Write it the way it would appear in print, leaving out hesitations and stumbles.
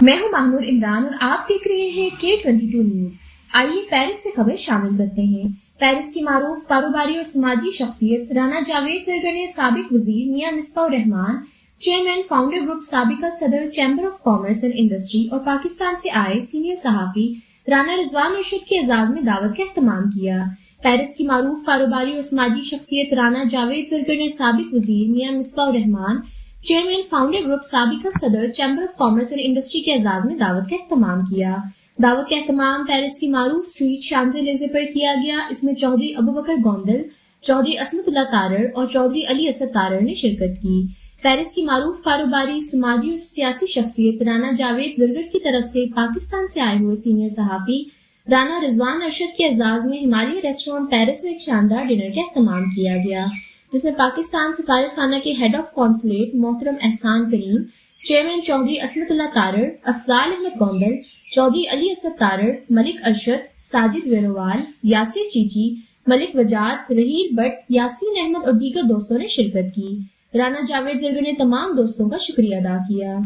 میں ہوں ماہنور عمران اور آپ دیکھ رہے ہیں K22 نیوز۔ آئیے پیرس سے خبر شامل کرتے ہیں۔ پیرس کی معروف کاروباری اور سماجی شخصیت رانا جاوید زرگر نے سابق وزیر میاں مصباح الرحمان، چیئرمین فاؤنڈر گروپ سابقہ صدر chamber of commerce and industry اور پاکستان سے آئے سینئر صحافی رانا رضوان ارشد کے اعزاز میں دعوت کا اہتمام کیا۔ پیرس کی معروف کاروباری اور سماجی شخصیت رانا جاوید زرگر نے سابق وزیر میاں مصباح الرحمان، چیئرمین فاؤنڈر گروپ سابقہ صدر chamber of commerce and industry کے اعزاز میں دعوت کا اہتمام کیا۔ دعوت کا اہتمام پیرس کی معروف اسٹریٹ شانزے-لیزے پر کیا گیا۔ اس میں چودھری ابوبکر گوندل، چودھری عصمت اللہ تارڑ اور چودھری علی اسد تارڑ نے شرکت کی۔ پیرس کی معروف کاروباری، سماجی اور سیاسی شخصیت رانا جاوید زرگر کی طرف سے پاکستان سے آئے ہوئے سینئر صحافی رانا رضوان ارشد کے اعزاز میں ہمالیہ ریسٹورانٹ پیرس میں ایک شاندار ڈنر کا اہتمام کیا گیا، جس میں پاکستان سفارت خانہ کے ہیڈ آف کونسلیٹ محترم احسان کریم، چیئرمین چودھری عصمت اللہ تارڑ، افضال احمد گوندل، چودھری علی اسد تارڑ، ملک ارشد، ساجد ویروال، یاسر چیچی، ملک وجاد، رحیل بٹ، یاسین احمد اور دیگر دوستوں نے شرکت کی۔ رانا جاوید زرگر نے تمام دوستوں کا شکریہ ادا کیا۔